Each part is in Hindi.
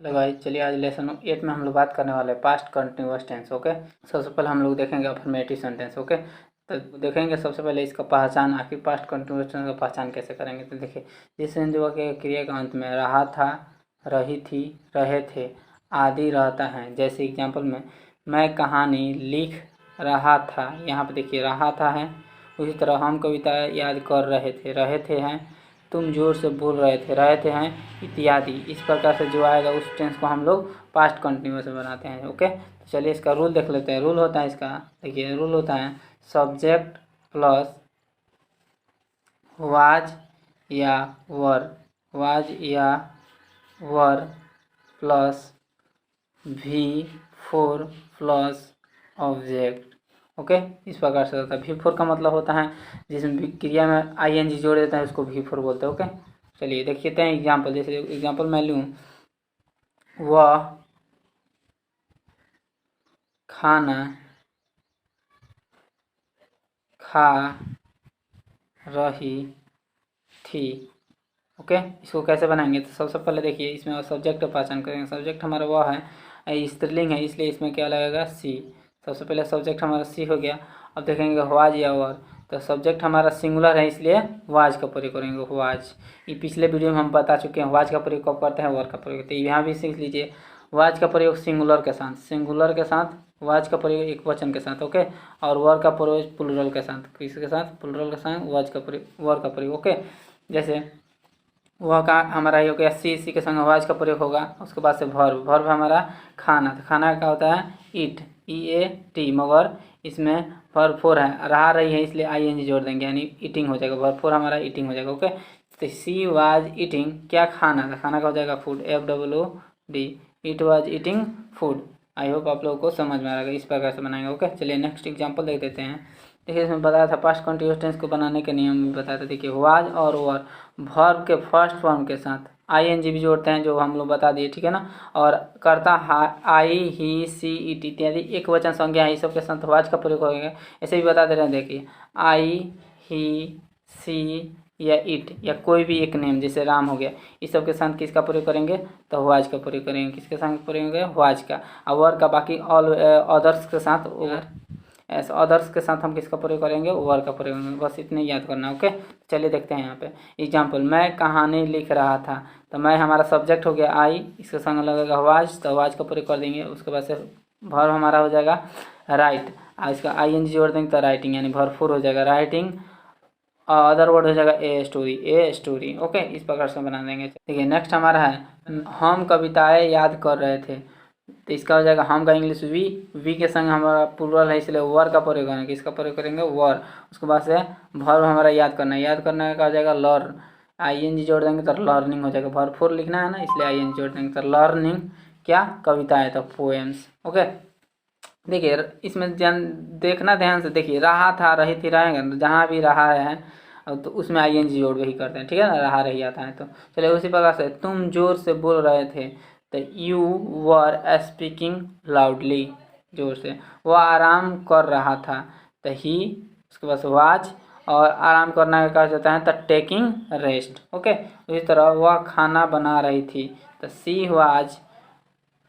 हेलो गाइस, चलिए आज लेसन 8 में हम लोग बात करने वाले हैं पास्ट कंटिन्यूअस टेंस। ओके, सबसे पहले हम लोग देखेंगे अफर्मेटिव सेंटेंस। ओके, तो देखेंगे सबसे पहले इसका पहचान, आखिर पास्ट कंटिन्यूअस टेंस का पहचान कैसे करेंगे। तो देखिए, जिस संयोग के क्रिया के अंत में रहा था, रही थी, रहे थे आदि रहता है। जैसे एग्जाम्पल में मैं कहानी लिख रहा था, यहाँ पे देखिए रहा था है। उसी तरह हम कविता याद कर रहे थे हैं, तुम जोर से बोल रहे थे हैं इत्यादि। इस प्रकार से जो आएगा उस टेंस को हम लोग पास्ट कंटिन्यूअस में बनाते हैं। ओके, तो चलिए इसका रूल देख लेते हैं। रूल होता है इसका, देखिए रूल होता है सब्जेक्ट प्लस वाज या वर plus V4 plus object. Okay, इस प्रकार से होता है। V4 का मतलब होता है जिसमें क्रिया में ING जोड़ देता है उसको V4 बोलते हैं। ओके, चलिए देखिए हैं एग्जाम्पल। जैसे एग्जाम्पल मैं लूँ, वह खाना खा रही थी। ओके, इसको कैसे बनाएंगे। तो सबसे पहले देखिए इसमें सब्जेक्ट पहचान करेंगे। सब्जेक्ट हमारा वह है, स्त्रीलिंग है, इसलिए इसमें क्या लगेगा सी। सबसे पहले सब्जेक्ट हमारा सी हो गया। अब देखेंगे वाज या वर, तो सब्जेक्ट हमारा सिंगुलर है इसलिए वाज का प्रयोग करेंगे। वाज, ये पिछले वीडियो में हम बता चुके हैं वाज का प्रयोग कब करते हैं, वर का प्रयोग करते हैं। यहाँ भी सीख लीजिए वाज का प्रयोग सिंगुलर के साथ वाज का प्रयोग एक वचन के साथ। ओके, और वर का प्रयोग प्लुरल के साथ। किसके साथ? प्लुरल के साथ वाज का प्रयोग, वर का प्रयोग। ओके, जैसे वह का हमारा ये हो गया सी के संग वाज का प्रयोग होगा। उसके बाद से वर्ब हमारा खाना। तो खाना का होता है ईट, EAT, मगर इसमें वर्ब 4 है, रहा रही है, इसलिए ING जोड़ देंगे, यानी ईटिंग हो जाएगा। वर्ब 4 हमारा ईटिंग हो जाएगा। ओके, तो सी वाज ईटिंग, क्या खाना था, खाना का हो जाएगा food, FOOD, it was eating food. I hope आप लोगों को समझ में आ रहा है। इस प्रकार से बनाएंगे। ओके, चलिए नेक्स्ट एग्जाम्पल देख देते हैं। देखिए इसमें बताया था पास्ट कंटिन्यूअस टेंस को बनाने के नियम भी बताया था। देखिए वाज और वर वर्ब के फर्स्ट फॉर्म के साथ ING भी जोड़ते हैं, जो हम लोग बता दिए, ठीक है ना। और करता आई ही सी इट इत्यादि एक वचन संज्ञा है, इस सब के साथ वाज का प्रयोग होगा। ऐसे भी बता दे रहे हैं। देखिए आई ही सी या इट या कोई भी एक नेम जैसे राम हो गया, इस सब के साथ किसका प्रयोग करेंगे, तो वाज का प्रयोग करेंगे। किसके साथ प्रयोग करेंगे, वाज का। और वर का बाकी ऑल अदर्स के साथ, ऐसे अदर्स के साथ हम किसका प्रयोग करेंगे, वर का प्रयोग करेंगे। बस इतने याद करना। ओके, चलिए देखते हैं यहाँ पे एग्जाम्पल। मैं कहानी लिख रहा था, तो मैं हमारा सब्जेक्ट हो गया आई, इसके संग लगेगा वाज, तो वाज का प्रयोग कर देंगे। उसके बाद से वर्ब हमारा हो जाएगा राइट, और इसका ING जोड़ देंगे तो राइटिंग, यानी वर्ब 4 हो जाएगा राइटिंग। अदर वर्ड हो जाएगा ए स्टोरी। ओके, इस प्रकार से बना देंगे। देखिए नेक्स्ट हमारा है हम कविताएं याद कर रहे थे, तो इसका हो जाएगा हम का इंग्लिश वी के संग हमारा प्लुरल है, इसलिए वर का प्रयोग करेंगे। किसका प्रयोग करेंगे, वर। उसके बाद से वर्ब हमारा याद करना का हो जाएगा लर्न, ING जोड़ देंगे तो लर्निंग हो जाएगा। वर्ब 4 लिखना है ना, इसलिए ING जोड़ देंगे तो लर्निंग, क्या, कविताएं, तो पोएम्स। ओके, देखिए इसमें देखना ध्यान से। देखिए रहा था, रही थी, रहेगा, जहाँ भी रहा है तो उसमें ING जोड़ वही करते हैं, ठीक है ना, रहा रही आता है। तो चलिए उसी प्रकार से तुम जोर से बोल रहे थे, तो यू वर स्पीकिंग लाउडली, जोर से। वह आराम कर रहा था, तो ही, उसके बाद वाज, और आराम करना का जाता है तो टेकिंग रेस्ट। ओके, उसी तरह वह खाना बना रही थी, तो सी वाज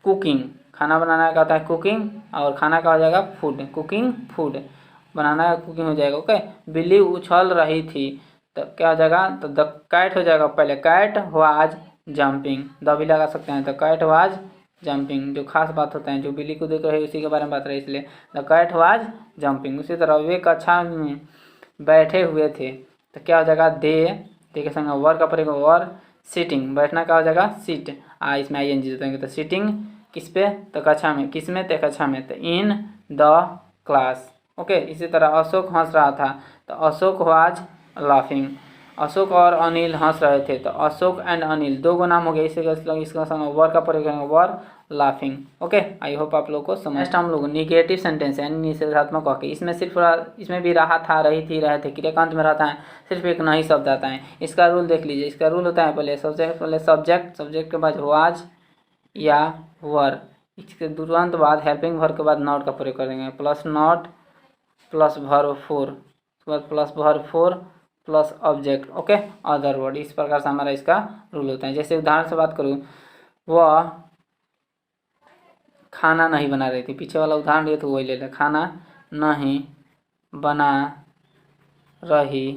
कुकिंग। खाना बनाना का होता है कुकिंग, और खाना का हो जाएगा फूड, कुकिंग फूड, बनाना का कुकिंग हो जाएगा। ओके, बिल्ली उछल रही थी, तो क्या हो जाएगा, तो द कैट हो जाएगा पहले, कैट वाज जंपिंग, द भी लगा सकते हैं, तो कैट वाज जंपिंग, जो खास बात होता है, जो बिल्ली को देख रहे उसी के बारे में बात रही, इसलिए द कैट वाज जंपिंग। उसी तरह वे कक्षा में बैठे हुए थे, तो क्या हो जाएगा, दे के संग वर का प्रयोग, वर सीटिंग, बैठना का हो जाएगा सीट, इसमें ING देंगे तो सीटिंग किस पे, तो कक्षा में, किस में, तो कक्षा में, तो इन द क्लास। ओके, इसी तरह अशोक हंस रहा था, तो अशोक वाज लाफिंग। अशोक और अनिल हंस रहे थे, तो अशोक एंड अनिल दो गो नाम हो गया, इसका संग वर का प्रयोग करेंगे, were laughing. Okay, I hope आप लोग को समझ। नेक्स्ट हम लोग निगेटिव सेंटेंस यानी निषेधात्मक वाक्य। इसमें भी रहा था, रही थी, रहे थे, क्रियाकांत में रहता है, सिर्फ एक नहीं शब्द आता है। इसका रूल देख लीजिए। इसका रूल होता है पहले सब्जेक्ट के बाद वाज या वर, इसके तुरंत बाद हेल्पिंग वर्ब के बाद नॉट का प्रयोग करेंगे, प्लस नॉट प्लस वर्ब 4, उसके बाद plus verb 4 plus object. Okay, other word. इस प्रकार से हमारा इसका रूल होता है। जैसे उदाहरण से बात करूँ, वह खाना नहीं बना रही थी, पीछे वाला उदाहरण दिए तो वही ले ले, खाना नहीं बना रही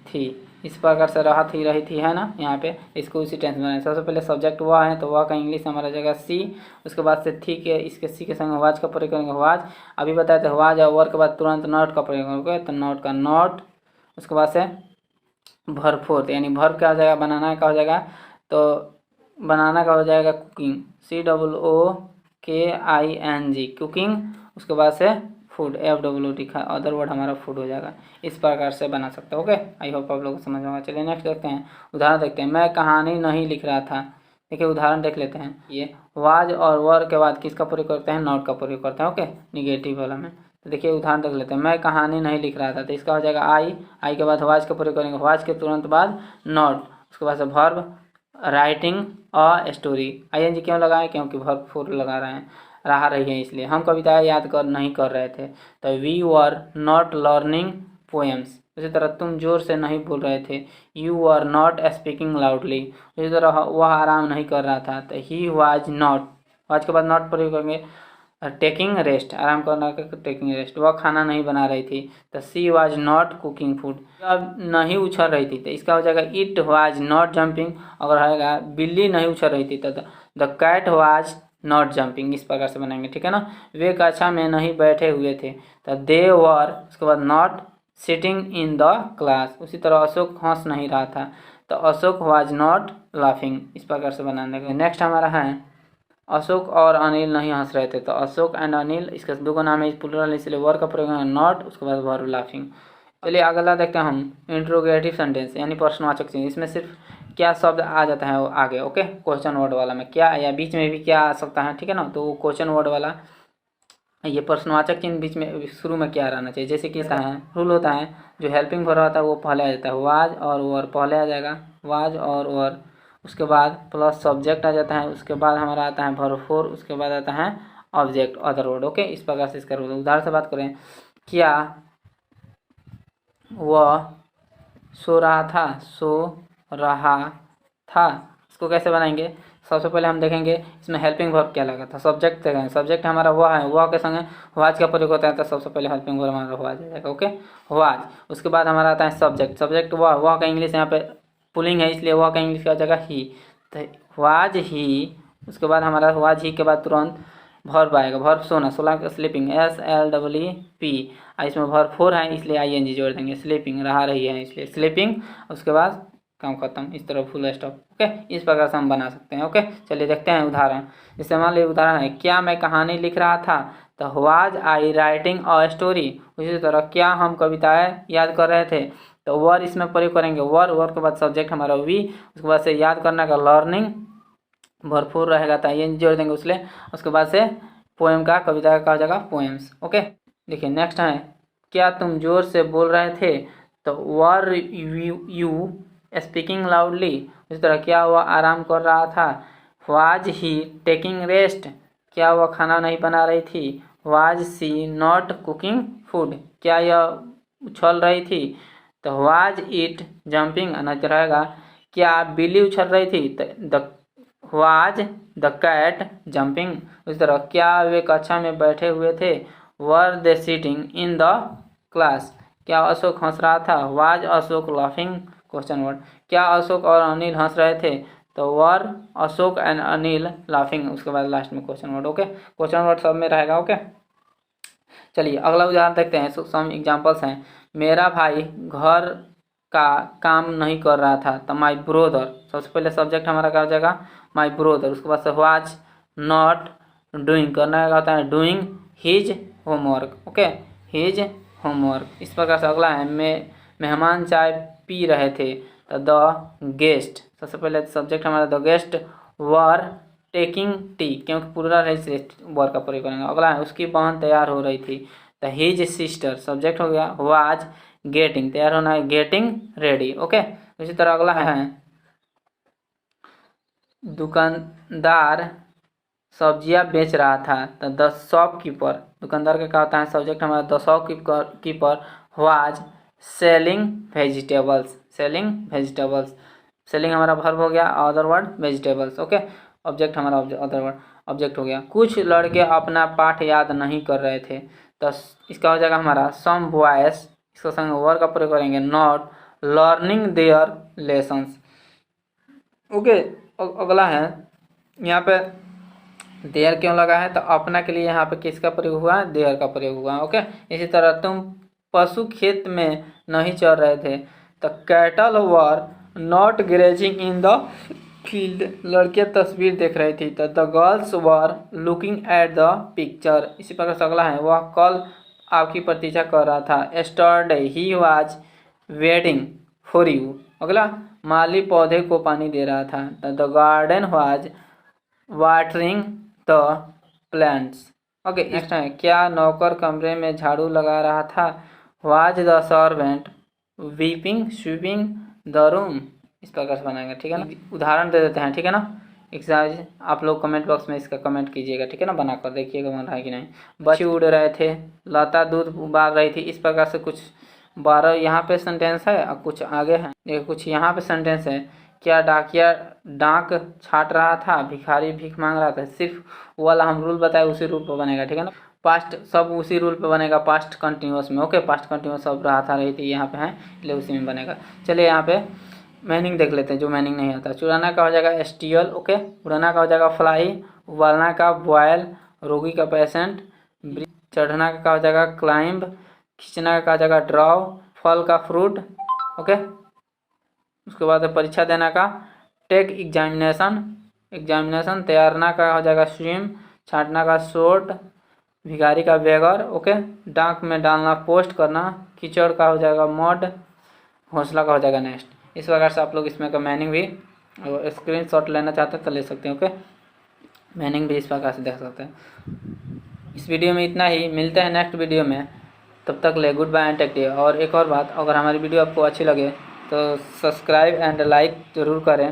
थी। इस प्रकार से रही थी है ना, यहाँ पे इसको उसी टेंस में बनाए। सबसे पहले सब्जेक्ट वह है, तो वह का इंग्लिश हमारा जगह सी। उसके बाद से थी के इसके सी के संग वाज का प्रयोग करेंगे, वाज। अभी बताए थे वाज और वर के बाद तुरंत नॉट का प्रयोग करोगे, तो नॉट का नॉट। उसके बाद से भरपूर, यानी भर क्या हो जाएगा, बनाना का हो जाएगा, तो बनाना का हो जाएगा कुकिंग, COOKING कुकिंग। उसके बाद से फूड, FWD का अदर वर्ड हमारा फूड हो जाएगा। इस प्रकार से बना सकते हो। ओके, आई होप आप लोगों को समझ में आएगा। चलिए नेक्स्ट देखते हैं, उदाहरण देखते हैं। मैं कहानी नहीं लिख रहा था। देखिए उदाहरण देख लेते हैं। ये वाज और वर के बाद किसका प्रयोग करते हैं, नॉट का प्रयोग करते हैं। ओके, निगेटिव वाला में। तो देखिए उदाहरण देख लेते हैं। मैं कहानी नहीं लिख रहा था, तो इसका हो जाएगा आई के बाद वाज का प्रयोग करेंगे, वाज के तुरंत बाद नॉट। उसके बाद से verb writing a story, ING क्यों लगाएं, क्योंकि भरपूर लगा रहे हैं, रहा रही है इसलिए। हम कविताएं याद कर नहीं कर रहे थे, तो we were not learning poems. उसी तरह तुम जोर से नहीं बोल रहे थे, you were not speaking loudly. उसी तरह वह आराम नहीं कर रहा था, तो ही वाज नॉट, वाज के बाद नॉट प्रयोग करेंगे, टेकिंग रेस्ट, आराम करना का टेकिंग रेस्ट। वह खाना नहीं बना रही थी, तो she was not cooking food. अब नहीं उछल रही थी, तो इसका हो जाएगा इट वाज नॉट जंपिंग। अगर रहेगा बिल्ली नहीं उछल रही थी, तो the cat was not jumping. इस प्रकार से बनाएंगे, ठीक है ना। वे कक्षा में नहीं बैठे हुए थे, तो दे वर, उसके बाद not sitting in the class. उसी तरह अशोक हंस नहीं रहा था, तो अशोक वाज नॉट लाफिंग। इस प्रकार से बनाने का। नेक्स्ट हमारा है अशोक और अनिल नहीं हंस रहे थे, तो अशोक एंड अनिल, इसका दो नाम है प्लूरल, इसलिए वर्ब का प्रयोग है नॉट। उसके बाद वर्ब लाफिंग। चलिए अगला देखते हैं हम, इंट्रोगेटिव सेंटेंस यानी प्रश्नवाचक चिन्ह। इसमें सिर्फ क्या शब्द आ जाता है वो आगे, ओके, क्वेश्चन वर्ड वाला में क्या, या बीच में भी क्या आ सकता है, ठीक है ना। तो वो क्वेश्चन वर्ड वाला, ये प्रश्नवाचक चिन्ह बीच में शुरू में क्या रहना चाहिए। जैसे कि है रूल होता है, जो हेल्पिंग वर्ब होता है वो पहले आ जाता है, वाज और वर पहले आ जाएगा, वाज और वर। उसके बाद प्लस सब्जेक्ट आ जाता है, उसके बाद हमारा आता है वर्ब फोर, उसके बाद आता है ऑब्जेक्ट अदर वर्ड। ओके, इस प्रकार से इसका रूल। उदाहरण से बात करें, क्या वह सो रहा था, सो रहा था, इसको कैसे बनाएंगे। सबसे पहले हम देखेंगे इसमें हेल्पिंग वर्ब क्या लगा था। सब्जेक्ट देखेंगे, सब्जेक्ट हमारा वह है, वह के संग वाज का प्रयोग होता है, तो सबसे पहले हेल्पिंग वर्ब हमारा वाज आ जाएगा। Okay, was. उसके बाद हमारा आता है सब्जेक्ट, सब्जेक्ट वह का इंग्लिश यहाँ पे पुलिंग है, इसलिए वह का इंग्लिश क्या हो जाएगा, ही, तो वाज ही। उसके बाद हमारा वाज ही के बाद तुरंत वर्ब आएगा, वर्ब सोना, सोना का स्लीपिंग, SLEEP। इसमें वर्ब फोर है इसलिए ING जोड़ देंगे, स्लीपिंग रहा रही है इसलिए स्लीपिंग। उसके बाद काम खत्म, इस तरह फुल स्टॉप। ओके, इस प्रकार से हम बना सकते हैं। ओके, चलिए देखते हैं उदाहरण। जैसे मान लीजिए उदाहरण है, क्या मैं कहानी लिख रहा था, तो was I writing a story. उसी तरह क्या हम कविताएं याद कर रहे थे, तो वर इसमें प्रयोग करेंगे, वर के बाद सब्जेक्ट हमारा वी। उसके बाद से याद करने का लर्निंग, भरपूर रहेगा तो ING जोड़ देंगे उसले। उसके बाद से पोएम का, कविता का हो जाएगा पोएम्स। ओके, देखिए नेक्स्ट है, क्या तुम जोर से बोल रहे थे, तो वर यू स्पीकिंग लाउडली। इस तरह क्या वह आराम कर रहा था, वाज ही टेकिंग रेस्ट। क्या वह खाना नहीं बना रही थी, was she not cooking food. क्या यह उछल रही थी, तो वाज इट जंपिंग। अनज रहेगा, क्या बिल्ली उछल रही थी, तो the was the cat jumping. उस तरह क्या वे कक्षा में बैठे हुए थे, were they sitting in the class. क्या अशोक हंस रहा था, was Ashok laughing, question word. क्या अशोक और अनिल हंस रहे थे, तो were Ashok and Anil laughing. उसके बाद लास्ट में question word. Okay, question word सब में रहेगा। ओके, चलिए अगला उदाहरण देखते हैं। सम एग्जांपल्स हैं, मेरा भाई घर का काम नहीं कर रहा था, तो माई ब्रोदर। सबसे पहले सब्जेक्ट हमारा क्या हो जाएगा, माई ब्रोदर। उसके बाद से वाज नॉट डूइंग, करना का होता है doing his homework. Okay, his homework. इस प्रकार से अगला है, मेहमान चाय पी रहे थे, तो द गेस्ट। सबसे पहले सब्जेक्ट हमारा the guest were taking tea, क्योंकि पूरा रही वर का प्रयोग करेंगे। अगला है, उसकी बहन तैयार हो रही थी, तो हिज सिस्टर। सब्जेक्ट हो गया वाज गेटिंग, तैयार होना है गेटिंग रेडी। ओके, इसी तरह अगला है, दुकानदार सब्जियां बेच रहा था, तो द शॉपकीपर। दुकानदार का क्या होता है, सब्जेक्ट हमारा the shopkeeper was selling vegetables, selling vegetables. Selling हमारा वर्ब हो गया, other word vegetables. Okay, object हमारा ऑब्जेक्ट हो गया। कुछ लड़के अपना पाठ याद नहीं कर रहे थे, तो इसका हो जाएगा हमारा सम बॉयज, इसको संग वर्ब का प्रयोग करेंगे, not learning their lessons. Okay, अगला है यहाँ पे देयर क्यों लगा है, तो अपना के लिए यहाँ पे किसका प्रयोग हुआ है, देयर का प्रयोग हुआ है। ओके, इसी तरह तुम पशु खेत में नहीं चर रहे थे, तो cattle were not grazing in the field, लड़कियां तस्वीर देख रही थी, तो the girls were looking at the picture. इसी प्रकार से अगला है, वह कल आपकी प्रतीक्षा कर रहा था, yesterday he was waiting for you. अगला, माली पौधे को पानी दे रहा था, the garden was watering the plants. Okay, next है, क्या नौकर कमरे में झाड़ू लगा रहा था, was the servant weeping sweeping the room. इस प्रकार से बनाएंगे, ठीक है ना। उदाहरण दे देते हैं, ठीक है ना। एक्सरसाइज आप लोग कमेंट बॉक्स में इसका कमेंट कीजिएगा, ठीक है ना, बनाकर देखिएगा बन रहा है कि नहीं। बच्चे उड़ रहे थे, लता दूध उबाल रही थी। इस प्रकार से कुछ 12 यहाँ पे सेंटेंस है और कुछ आगे है, देखो कुछ यहाँ पे सेंटेंस है। क्या डाकिया डाक छाट रहा था, भिखारी भीख मांग रहा था। सिर्फ वो वाला हम रूल बताए उसी रूल पर बनेगा, ठीक है ना। पास्ट सब उसी रूल पे बनेगा, पास्ट कंटिन्यूअस में। ओके, पास्ट कंटिन्यूअस सब रहा था रही थी यहाँ पे है, इसलिए उसी में बनेगा। चलिए यहाँ पे मीनिंग देख लेते हैं, जो मीनिंग नहीं आता। चुराना का हो जाएगा स्टील, ओके। उड़ाना का हो जाएगा फ्लाई, उबालना का बॉयल, रोगी का पेशेंट, चढ़ना का हो जाएगा क्लाइंब, खींचना का हो जाएगा ड्रॉ, फल का फ्रूट, ओके। उसके बाद परीक्षा देना का टेक एग्जामिनेशन, तैरना का हो जाएगा स्विम, छाटना का शॉर्ट, भिखारी का बेगर, ओके। डाक में डालना पोस्ट करना, कीचड़ का हो जाएगा मड, घोंसला का हो जाएगा नेस्ट। इस प्रकार से आप लोग इसमें का मीनिंग भी स्क्रीनशॉट लेना चाहते हैं तो ले सकते हैं, ओके। मीनिंग भी इस प्रकार से देख सकते हैं। इस वीडियो में इतना ही, मिलते हैं नेक्स्ट वीडियो में, तब तक ले good bye and take care. और एक और बात, अगर हमारी वीडियो आपको अच्छी लगे तो सब्सक्राइब एंड लाइक ज़रूर करें।